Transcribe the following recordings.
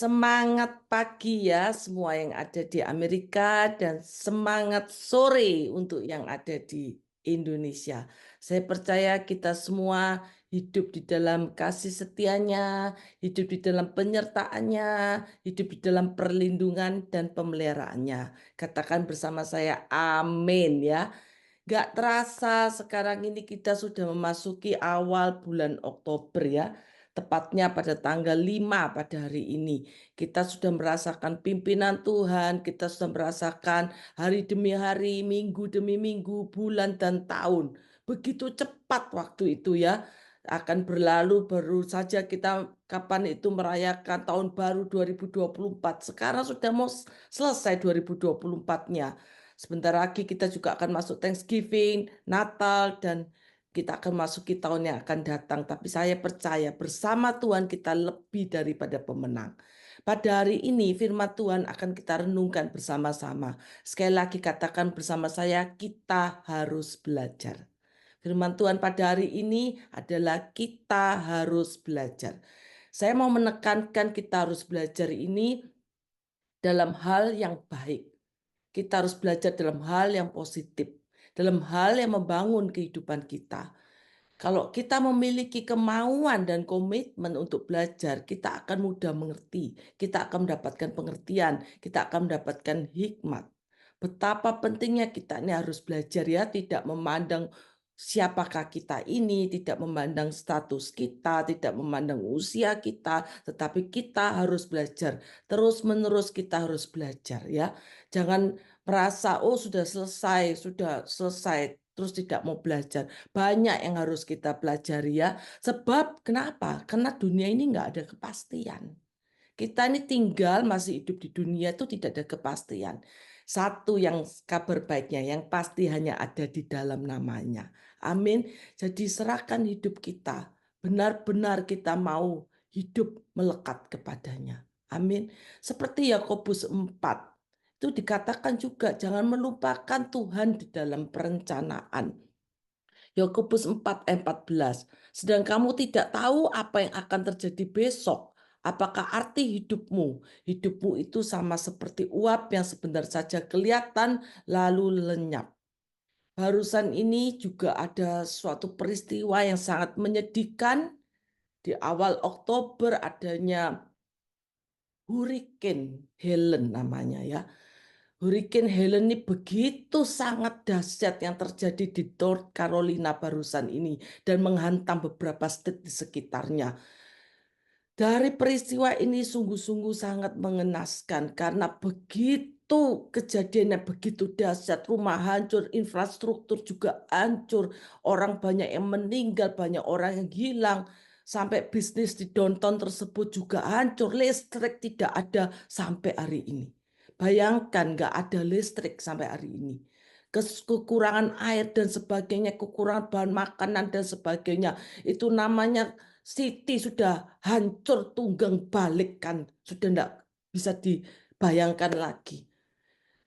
Semangat pagi ya semua yang ada di Amerika dan semangat sore untuk yang ada di Indonesia. Saya percaya kita semua hidup di dalam kasih setianya, hidup di dalam penyertaannya, hidup di dalam perlindungan dan pemeliharaannya. Katakan bersama saya amin ya. Gak terasa sekarang ini kita sudah memasuki awal bulan Oktober ya. Tepatnya pada tanggal 5 pada hari ini. Kita sudah merasakan pimpinan Tuhan, kita sudah merasakan hari demi hari, minggu demi minggu, bulan dan tahun. Begitu cepat waktu itu ya. Akan berlalu baru saja kita kapan itu merayakan tahun baru 2024. Sekarang sudah mau selesai 2024-nya. Sebentar lagi kita juga akan masuk Thanksgiving, Natal, dan kita akan masuki tahun yang akan datang. Tapi saya percaya bersama Tuhan kita lebih daripada pemenang. Pada hari ini firman Tuhan akan kita renungkan bersama-sama. Sekali lagi katakan bersama saya, kita harus belajar. Firman Tuhan pada hari ini adalah kita harus belajar. Saya mau menekankan kita harus belajar ini dalam hal yang baik. Kita harus belajar dalam hal yang positif, dalam hal yang membangun kehidupan kita. Kalau kita memiliki kemauan dan komitmen untuk belajar, kita akan mudah mengerti, kita akan mendapatkan pengertian, kita akan mendapatkan hikmat. Betapa pentingnya kita ini harus belajar ya, tidak memandang siapakah kita ini, tidak memandang status kita, tidak memandang usia kita, tetapi kita harus belajar. Terus-menerus kita harus belajar ya. Jangan merasa oh sudah selesai, terus tidak mau belajar. Banyak yang harus kita pelajari ya. Sebab kenapa? Karena dunia ini nggak ada kepastian. Kita ini tinggal masih hidup di dunia itu tidak ada kepastian. Satu yang kabar baiknya yang pasti hanya ada di dalam namanya. Amin. Jadi serahkan hidup kita. Benar-benar kita mau hidup melekat kepadanya. Amin. Seperti Yakobus 4. Itu dikatakan juga jangan melupakan Tuhan di dalam perencanaan. Yakobus 4 ayat 14. Sedang kamu tidak tahu apa yang akan terjadi besok. Apakah arti hidupmu? Hidupmu itu sama seperti uap yang sebentar saja kelihatan lalu lenyap. Barusan ini juga ada suatu peristiwa yang sangat menyedihkan. Di awal Oktober adanya Hurricane Helen namanya ya. Hurricane Helen ini begitu sangat dahsyat yang terjadi di North Carolina barusan ini dan menghantam beberapa state di sekitarnya. Dari peristiwa ini sungguh-sungguh sangat mengenaskan karena begitu kejadiannya begitu dahsyat, rumah hancur, infrastruktur juga hancur, orang banyak yang meninggal, banyak orang yang hilang, sampai bisnis di downtown tersebut juga hancur, listrik tidak ada sampai hari ini. Bayangkan nggak ada listrik sampai hari ini. Kekurangan air dan sebagainya, kekurangan bahan makanan dan sebagainya. Itu namanya Siti sudah hancur tunggang balik kan. Sudah tidak bisa dibayangkan lagi.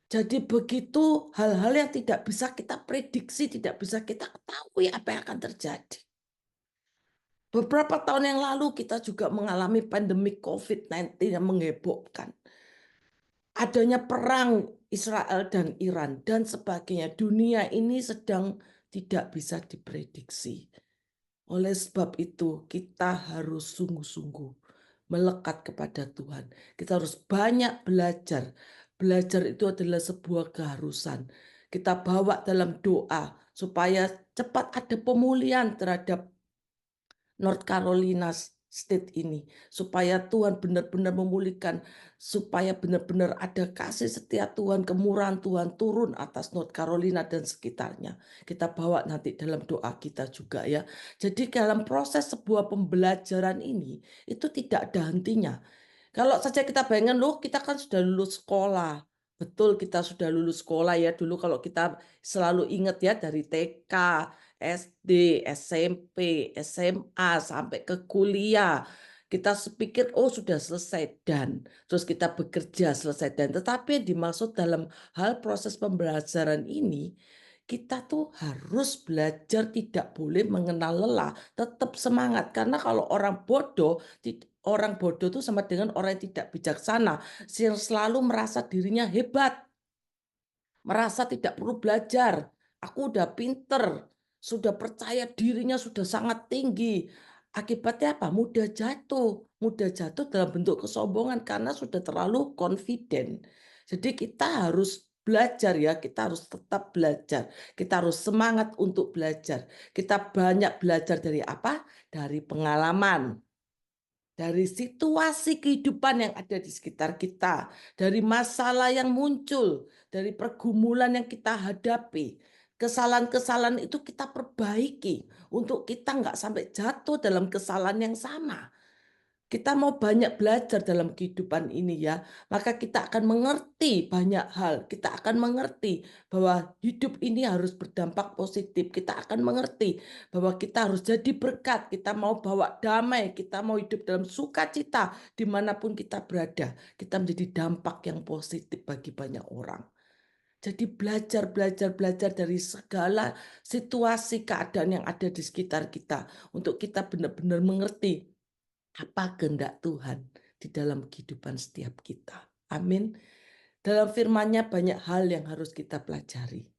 Jadi begitu hal-hal yang tidak bisa kita prediksi, tidak bisa kita ketahui apa yang akan terjadi. Beberapa tahun yang lalu kita juga mengalami pandemi COVID-19 yang menghebohkan. Adanya perang Israel dan Iran dan sebagainya. Dunia ini sedang tidak bisa diprediksi. Oleh sebab itu, kita harus sungguh-sungguh melekat kepada Tuhan. Kita harus banyak belajar. Belajar itu adalah sebuah keharusan. Kita bawa dalam doa supaya cepat ada pemulihan terhadap North Carolina State ini, supaya Tuhan benar-benar memulihkan, supaya benar-benar ada kasih setia Tuhan, kemurahan Tuhan turun atas North Carolina dan sekitarnya. Kita bawa nanti dalam doa kita juga ya. Jadi dalam proses sebuah pembelajaran ini, itu tidak ada hentinya. Kalau saja kita bayangkan, loh kita kan sudah lulus sekolah. Betul kita sudah lulus sekolah ya. Dulu kalau kita selalu ingat ya dari TK, SD, SMP, SMA, sampai ke kuliah. Kita pikir, oh sudah selesai dan. Terus kita bekerja selesai dan. Tetapi yang dimaksud dalam hal proses pembelajaran ini, kita tuh harus belajar tidak boleh mengenal lelah. Tetap semangat. Karena kalau orang bodoh, orang bodoh itu sama dengan orang yang tidak bijaksana, yang selalu merasa dirinya hebat, merasa tidak perlu belajar. Aku udah pinter, sudah percaya dirinya sudah sangat tinggi. Akibatnya apa? Mudah jatuh dalam bentuk kesombongan karena sudah terlalu confident. Jadi kita harus belajar ya, kita harus tetap belajar. Kita harus semangat untuk belajar. Kita banyak belajar dari apa? Dari pengalaman. Dari situasi kehidupan yang ada di sekitar kita, dari masalah yang muncul, dari pergumulan yang kita hadapi. Kesalahan-kesalahan itu kita perbaiki untuk kita nggak sampai jatuh dalam kesalahan yang sama. Kita mau banyak belajar dalam kehidupan ini ya, maka kita akan mengerti banyak hal. Kita akan mengerti bahwa hidup ini harus berdampak positif. Kita akan mengerti bahwa kita harus jadi berkat. Kita mau bawa damai, kita mau hidup dalam sukacita dimanapun kita berada. Kita menjadi dampak yang positif bagi banyak orang. Jadi belajar dari segala situasi keadaan yang ada di sekitar kita. Untuk kita benar-benar mengerti apa kehendak Tuhan di dalam kehidupan setiap kita. Amin. Dalam firman-Nya banyak hal yang harus kita pelajari,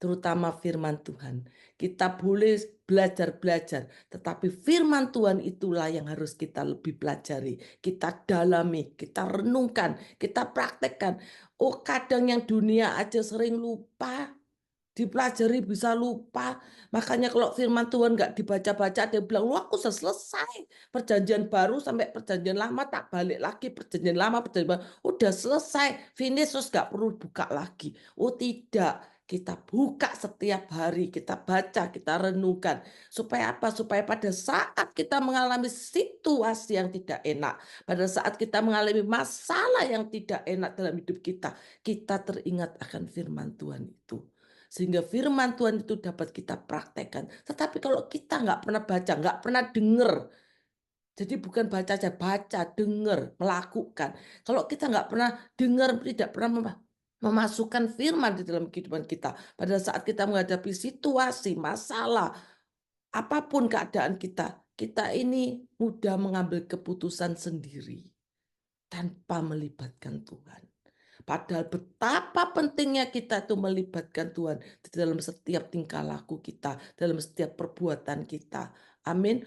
terutama firman Tuhan. Kita boleh belajar, tetapi firman Tuhan itulah yang harus kita lebih pelajari, kita dalami, kita renungkan, kita praktekkan. Oh, kadang yang dunia aja sering lupa, dipelajari bisa lupa. Makanya kalau firman Tuhan nggak dibaca-baca, ada yang bilang, lu aku sudah selesai. Perjanjian baru sampai perjanjian lama tak balik lagi. Perjanjian lama, perjanjian baru. Udah selesai, finish, terus nggak perlu buka lagi. Oh tidak, kita buka setiap hari, kita baca, kita renungkan. Supaya apa? Supaya pada saat kita mengalami situasi yang tidak enak, pada saat kita mengalami masalah yang tidak enak dalam hidup kita teringat akan firman Tuhan itu. Sehingga firman Tuhan itu dapat kita praktekkan. Tetapi kalau kita nggak pernah baca, nggak pernah dengar. Jadi bukan baca saja, baca, dengar, melakukan. Kalau kita nggak pernah dengar, tidak pernah memasukkan firman di dalam kehidupan kita. Pada saat kita menghadapi situasi, masalah, apapun keadaan kita ini mudah mengambil keputusan sendiri tanpa melibatkan Tuhan. Padahal betapa pentingnya kita itu melibatkan Tuhan di dalam setiap tingkah laku kita, dalam setiap perbuatan kita. Amin.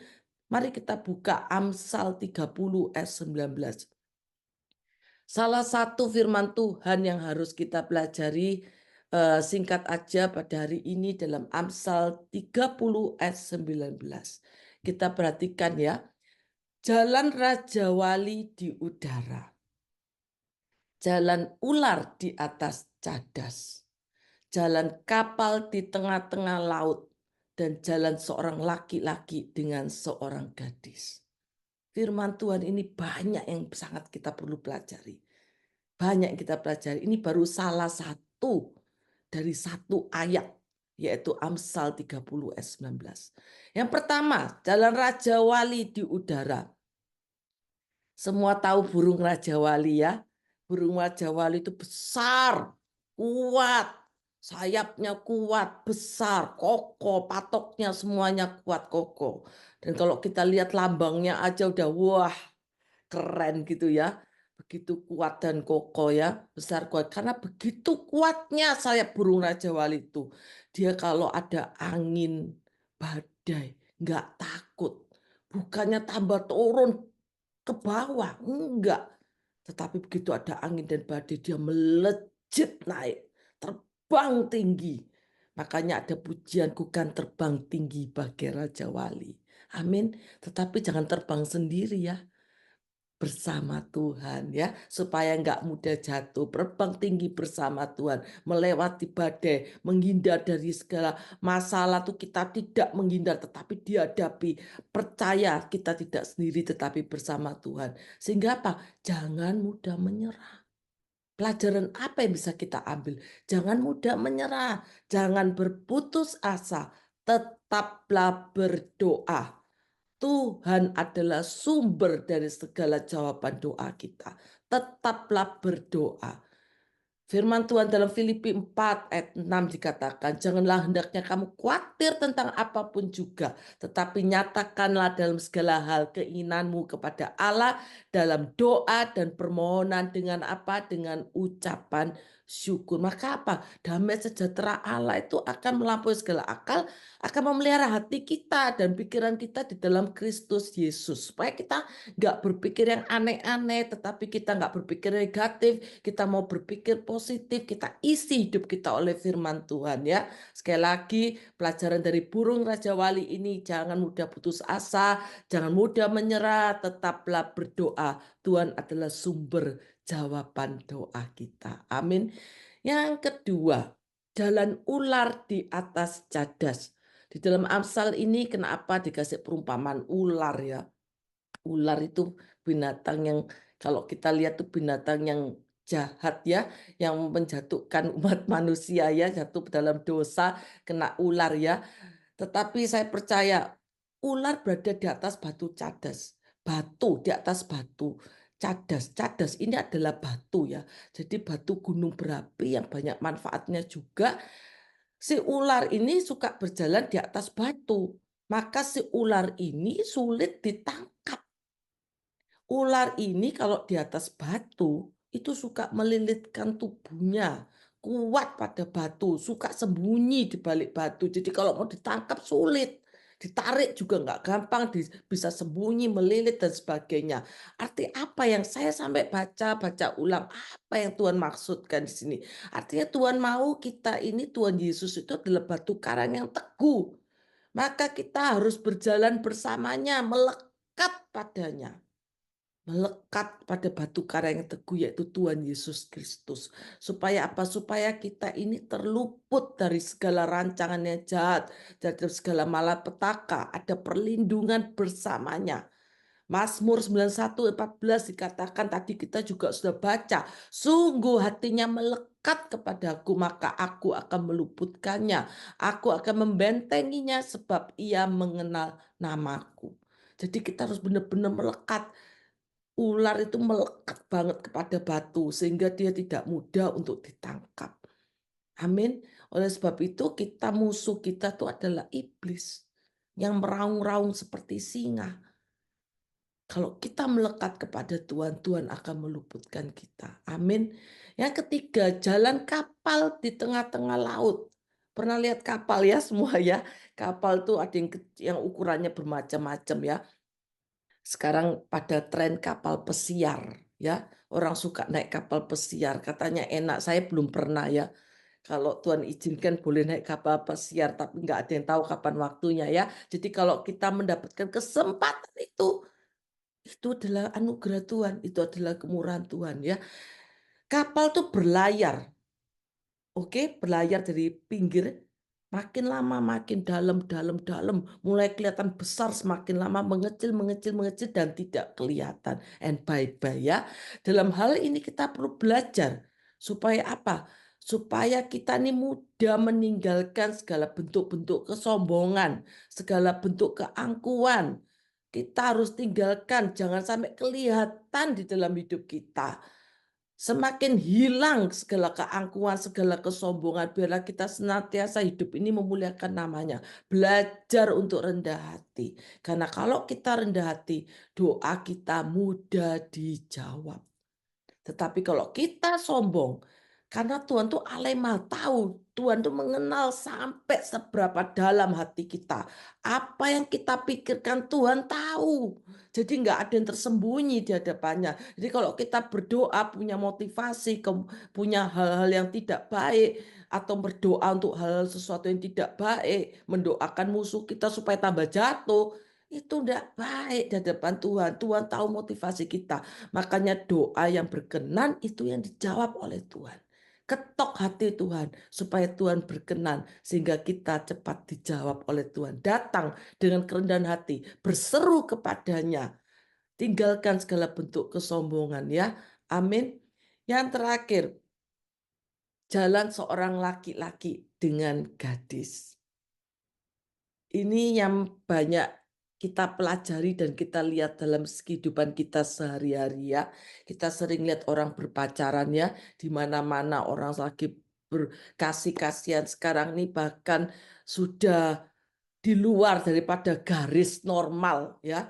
Mari kita buka Amsal 30 ayat 19. Salah satu firman Tuhan yang harus kita pelajari, singkat aja pada hari ini dalam Amsal 30 ayat 19. Kita perhatikan ya, jalan Raja Wali di udara, jalan ular di atas cadas, jalan kapal di tengah-tengah laut, dan jalan seorang laki-laki dengan seorang gadis. Firman Tuhan ini banyak yang sangat kita perlu pelajari. Banyak yang kita pelajari. Ini baru salah satu dari satu ayat, yaitu Amsal 30 ayat 19. Yang pertama, jalan Raja Wali di udara. Semua tahu burung Raja Wali ya. Burung Raja Wali itu besar, kuat, sayapnya kuat, besar, kokoh, patoknya semuanya kuat, kokoh. Dan kalau kita lihat lambangnya aja udah wah, keren gitu ya. Begitu kuat dan kokoh ya, besar kuat. Karena begitu kuatnya sayap burung Raja Wali itu. Dia kalau ada angin, badai, nggak takut. Bukannya tambah turun ke bawah, enggak. Tetapi begitu ada angin dan badai, dia melejit naik, terbang tinggi. Makanya ada pujianku kan terbang tinggi bagai Raja Wali. Amin. Tetapi jangan terbang sendiri ya, bersama Tuhan ya, supaya nggak mudah jatuh. Terbang tinggi bersama Tuhan, melewati badai, menghindar dari segala masalah tuh kita tidak menghindar tetapi dihadapi. Percaya kita tidak sendiri tetapi bersama Tuhan. Sehingga apa? Jangan mudah menyerah. Pelajaran apa yang bisa kita ambil? Jangan mudah menyerah, jangan berputus asa, tetaplah berdoa. Tuhan adalah sumber dari segala jawaban doa kita. Tetaplah berdoa. Firman Tuhan dalam Filipi 4 ayat 6 dikatakan, janganlah hendaknya kamu khawatir tentang apapun juga, tetapi nyatakanlah dalam segala hal keinginanmu kepada Allah dalam doa dan permohonan dengan apa? Dengan ucapan syukur. Maka apa? Damai sejahtera Allah itu akan melampaui segala akal, akan memelihara hati kita dan pikiran kita di dalam Kristus Yesus. Supaya kita nggak berpikir yang aneh-aneh, tetapi kita nggak berpikir negatif, kita mau berpikir positif, kita isi hidup kita oleh firman Tuhan ya. Sekali lagi, pelajaran dari burung Raja Wali ini, jangan mudah putus asa, jangan mudah menyerah, tetaplah berdoa. Tuhan adalah sumber jawaban doa kita. Amin. Yang kedua, jalan ular di atas cadas. Di dalam Amsal ini kenapa dikasih perumpamaan ular ya? Ular itu binatang yang kalau kita lihat tuh binatang yang jahat ya, yang menjatuhkan umat manusia ya, jatuh dalam dosa, kena ular ya. Tetapi saya percaya ular berada di atas batu cadas. Batu di atas batu. Cadas, cadas ini adalah batu ya. Jadi batu gunung berapi yang banyak manfaatnya juga. Si ular ini suka berjalan di atas batu. Maka si ular ini sulit ditangkap. Ular ini kalau di atas batu itu suka melilitkan tubuhnya, kuat pada batu, suka sembunyi di balik batu. Jadi kalau mau ditangkap sulit, ditarik juga nggak gampang, bisa sembunyi, melilit dan sebagainya. Arti apa yang saya sampai baca ulang apa yang Tuhan maksudkan di sini? Artinya Tuhan mau kita ini Tuhan Yesus itu adalah batu karang yang teguh. Maka kita harus berjalan bersamanya, melekat padanya. Melekat pada batu karang yang teguh yaitu Tuhan Yesus Kristus. Supaya apa? Supaya kita ini terluput dari segala rancangan yang jahat, dari segala malapetaka, ada perlindungan bersamanya. Mazmur 91:14 dikatakan tadi kita juga sudah baca, sungguh hatinya melekat kepadaku maka aku akan meluputkannya, aku akan membentenginya sebab ia mengenal namaku. Jadi kita harus benar-benar melekat. Ular itu melekat banget kepada batu sehingga dia tidak mudah untuk ditangkap. Amin. Oleh sebab itu musuh kita itu adalah iblis yang meraung-raung seperti singa. Kalau kita melekat kepada Tuhan, Tuhan akan meluputkan kita. Amin. Yang ketiga, jalan kapal di tengah-tengah laut. Pernah lihat kapal ya semua ya? Kapal tuh ada yang ukurannya bermacam-macam ya. Sekarang pada tren kapal pesiar ya. Orang suka naik kapal pesiar, katanya enak. Saya belum pernah ya. Kalau Tuhan izinkan boleh naik kapal pesiar, tapi nggak ada yang tahu kapan waktunya ya. Jadi kalau kita mendapatkan kesempatan itu adalah anugerah Tuhan, itu adalah kemurahan Tuhan ya. Kapal tuh berlayar, oke, berlayar dari pinggir, makin lama makin dalam, dalam, dalam, mulai kelihatan besar, semakin lama mengecil, mengecil, mengecil, dan tidak kelihatan. And bye-bye ya. Dalam hal ini kita perlu belajar. Supaya apa? Supaya kita ini mudah meninggalkan segala bentuk-bentuk kesombongan, segala bentuk keangkuhan. Kita harus tinggalkan, jangan sampai kelihatan di dalam hidup kita. Semakin hilang segala keangkuhan, segala kesombongan. Biarlah kita senantiasa hidup ini memuliakan namanya. Belajar untuk rendah hati. Karena kalau kita rendah hati, doa kita mudah dijawab. Tetapi kalau kita sombong, karena Tuhan tuh Allah yang Maha tahu, Tuhan tuh mengenal sampai seberapa dalam hati kita. Apa yang kita pikirkan Tuhan tahu. Jadi nggak ada yang tersembunyi di hadapannya. Jadi kalau kita berdoa punya motivasi, punya hal-hal yang tidak baik, atau berdoa untuk hal-hal sesuatu yang tidak baik, mendoakan musuh kita supaya tambah jatuh, itu tidak baik di hadapan Tuhan. Tuhan tahu motivasi kita. Makanya doa yang berkenan itu yang dijawab oleh Tuhan. Ketok hati Tuhan supaya Tuhan berkenan sehingga kita cepat dijawab oleh Tuhan. Datang dengan kerendahan hati, berseru kepadanya. Tinggalkan segala bentuk kesombongan ya. Amin. Yang terakhir, jalan seorang laki-laki dengan gadis. Ini yang banyak kita pelajari dan kita lihat dalam kehidupan kita sehari-hari ya. Kita sering lihat orang berpacaran ya, di mana-mana orang lagi berkasih-kasihan sekarang ini bahkan sudah di luar daripada garis normal ya.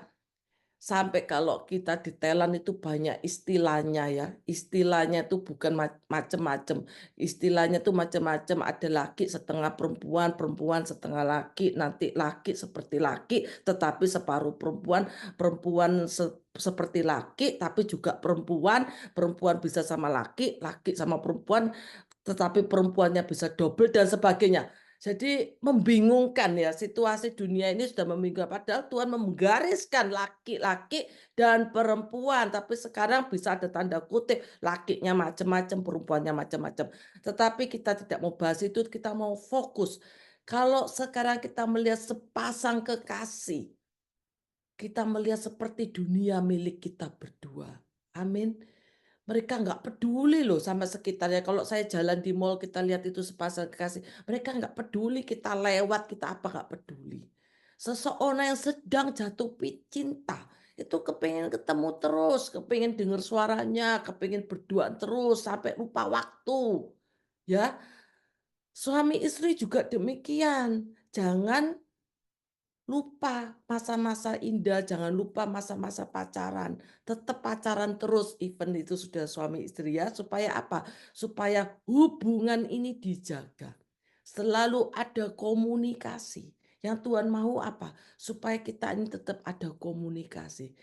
Sampai kalau kita di Thailand itu banyak istilahnya ya. Istilahnya itu bukan macem-macem. Istilahnya itu macam-macam. Ada laki setengah perempuan, perempuan setengah laki, nanti laki seperti laki, tetapi separuh perempuan, perempuan seperti laki, tapi juga perempuan, perempuan bisa sama laki, laki sama perempuan, tetapi perempuannya bisa double dan sebagainya. Jadi membingungkan ya, situasi dunia ini sudah membingungkan, padahal Tuhan menggariskan laki-laki dan perempuan, tapi sekarang bisa ada tanda kutip, lakinya macam-macam, perempuannya macam-macam. Tetapi kita tidak mau bahas itu, kita mau fokus. Kalau sekarang kita melihat sepasang kekasih, kita melihat seperti dunia milik kita berdua. Amin. Mereka nggak peduli loh sama sekitarnya. Kalau saya jalan di mall, kita lihat itu sepasang kekasih. Mereka nggak peduli, kita lewat, kita apa nggak peduli. Seseorang yang sedang jatuh cinta, itu kepingin ketemu terus, kepingin dengar suaranya, kepingin berduaan terus, sampai lupa waktu. Ya, suami istri juga demikian. Jangan lupa masa-masa indah, jangan lupa masa-masa pacaran. Tetap pacaran terus, even itu sudah suami istri ya. Supaya apa? Supaya hubungan ini dijaga. Selalu ada komunikasi. Yang Tuhan mau apa? Supaya kita ini tetap ada komunikasi.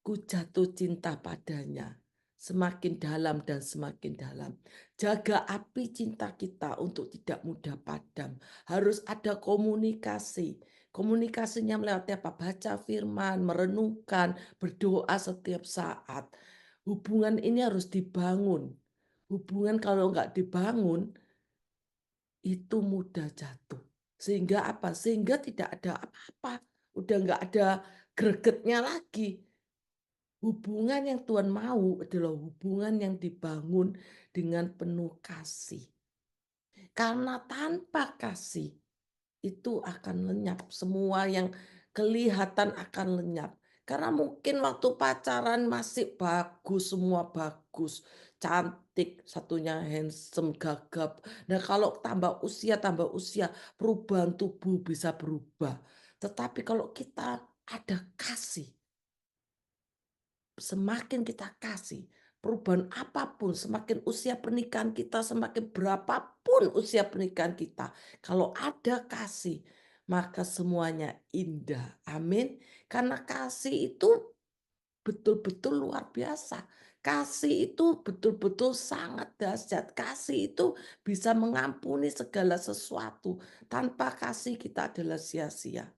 Ku jatuh cinta padanya. Semakin dalam dan semakin dalam. Jaga api cinta kita untuk tidak mudah padam. Harus ada komunikasi. Komunikasinya melewati apa? Baca firman, merenungkan, berdoa setiap saat. Hubungan ini harus dibangun. Hubungan kalau nggak dibangun, itu mudah jatuh. Sehingga apa? Sehingga tidak ada apa-apa. Udah nggak ada gregetnya lagi. Hubungan yang Tuhan mau adalah hubungan yang dibangun dengan penuh kasih. Karena tanpa kasih, itu akan lenyap. Semua yang kelihatan akan lenyap. Karena mungkin waktu pacaran masih bagus, semua bagus. Cantik, satunya handsome, gagap. Nah kalau tambah usia, perubahan tubuh bisa berubah. Tetapi kalau kita ada kasih, semakin kita kasih, perubahan apapun, semakin usia pernikahan kita, semakin berapapun usia pernikahan kita, kalau ada kasih, maka semuanya indah. Amin. Karena kasih itu betul-betul luar biasa. Kasih itu betul-betul sangat dahsyat. Kasih itu bisa mengampuni segala sesuatu. Tanpa kasih kita adalah sia-sia.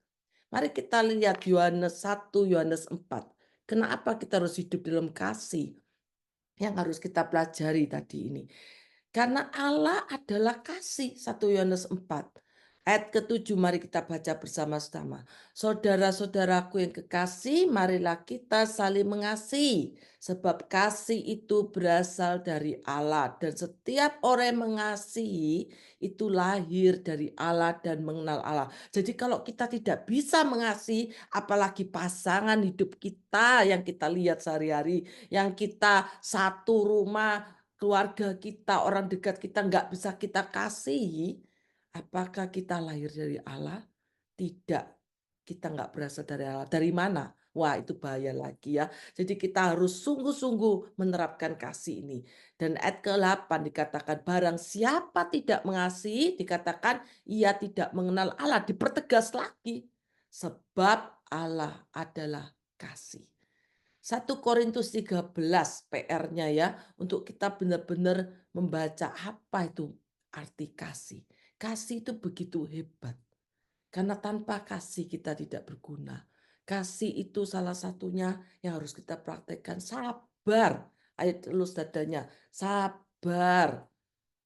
Mari kita lihat Yohanes 1, Yohanes 4. Kenapa kita harus hidup dalam kasih? Yang harus kita pelajari tadi ini. Karena Allah adalah kasih. 1 Yohanes 4. Ayat ke-7 mari kita baca bersama-sama. Saudara-saudaraku yang kekasih, marilah kita saling mengasihi. Sebab kasih itu berasal dari Allah. Dan setiap orang yang mengasihi itu lahir dari Allah dan mengenal Allah. Jadi kalau kita tidak bisa mengasihi, apalagi pasangan hidup kita yang kita lihat sehari-hari, yang kita satu rumah, keluarga kita, orang dekat kita nggak bisa kita kasihi, apakah kita lahir dari Allah? Tidak. Kita nggak berasal dari Allah. Dari mana? Wah, itu bahaya lagi ya. Jadi kita harus sungguh-sungguh menerapkan kasih ini. Dan ayat ke-8 dikatakan, barang siapa tidak mengasihi, dikatakan ia tidak mengenal Allah. Dipertegas lagi. Sebab Allah adalah kasih. 1 Korintus 13 PR-nya ya, untuk kita benar-benar membaca apa itu arti kasih. Kasih itu begitu hebat. Karena tanpa kasih kita tidak berguna. Kasih itu salah satunya yang harus kita praktekkan. Sabar. Ayat telus dadanya. Sabar.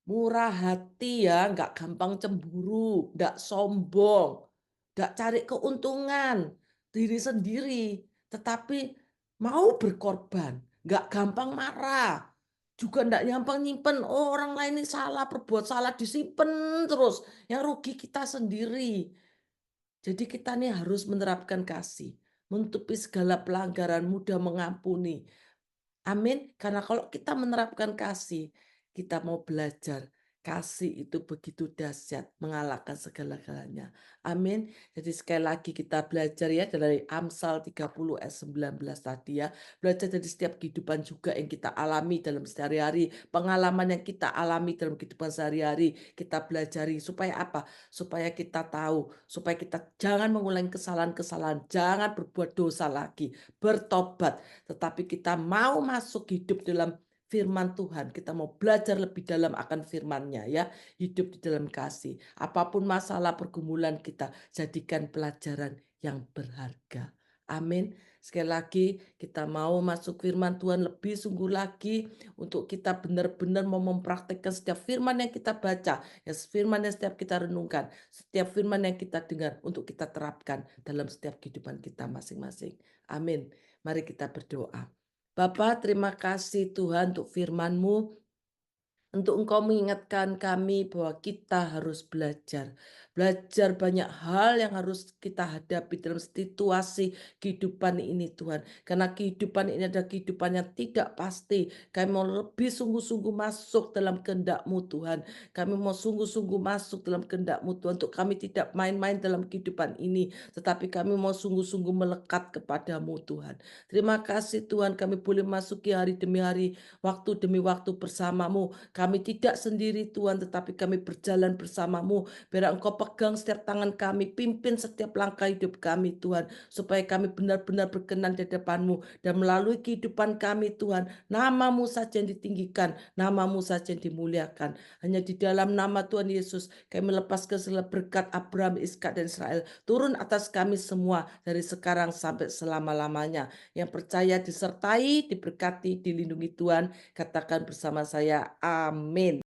Murah hati ya, nggak gampang cemburu, nggak sombong, nggak cari keuntungan diri sendiri, tetapi mau berkorban, nggak gampang marah, juga nggak gampang nyimpen, oh, orang lain ini salah, berbuat salah, disimpan terus, yang rugi kita sendiri. Jadi kita nih harus menerapkan kasih. menutupi segala pelanggaran, mudah mengampuni. Amin. Karena kalau kita menerapkan kasih, kita mau belajar. Kasih itu begitu dahsyat, mengalahkan segala-galanya. Amin. Jadi sekali lagi kita belajar ya dari Amsal 30 ayat 19 tadi ya. Belajar dari setiap kehidupan juga yang kita alami dalam sehari-hari. Pengalaman yang kita alami dalam kehidupan sehari-hari. Kita pelajari supaya apa? Supaya kita tahu. Supaya kita jangan mengulangi kesalahan-kesalahan. Jangan berbuat dosa lagi. Bertobat, tetapi kita mau masuk hidup dalam firman Tuhan, kita mau belajar lebih dalam akan firman-Nya ya, hidup di dalam kasih. Apapun masalah pergumulan kita, jadikan pelajaran yang berharga. Amin. Sekali lagi kita mau masuk firman Tuhan lebih sungguh lagi untuk kita benar-benar mau mempraktekkan setiap firman yang kita baca, ya firman yang setiap kita renungkan, setiap firman yang kita dengar untuk kita terapkan dalam setiap kehidupan kita masing-masing. Amin. Mari kita berdoa. Bapa, terima kasih Tuhan untuk firman-Mu, untuk Engkau mengingatkan kami bahwa kita harus belajar. Belajar banyak hal yang harus kita hadapi dalam situasi kehidupan ini Tuhan. Karena kehidupan ini adalah kehidupan yang tidak pasti. Kami mau lebih sungguh-sungguh masuk dalam kehendak-Mu Tuhan. Kami mau sungguh-sungguh masuk dalam kehendak-Mu Tuhan. Untuk kami tidak main-main dalam kehidupan ini. Tetapi kami mau sungguh-sungguh melekat kepadamu Tuhan. Terima kasih Tuhan kami boleh masuki hari demi hari, waktu demi waktu bersamamu. Kami tidak sendiri Tuhan, tetapi kami berjalan bersamamu. Biar Engkau pegang setiap tangan kami, pimpin setiap langkah hidup kami Tuhan. Supaya kami benar-benar berkenan di hadapan-Mu. Dan melalui kehidupan kami Tuhan, namamu saja yang ditinggikan, namamu saja yang dimuliakan. Hanya di dalam nama Tuhan Yesus, kami lepaskan segala berkat Abraham, Iskak dan Israel. Turun atas kami semua dari sekarang sampai selama-lamanya. Yang percaya disertai, diberkati, dilindungi Tuhan. Katakan bersama saya, amin.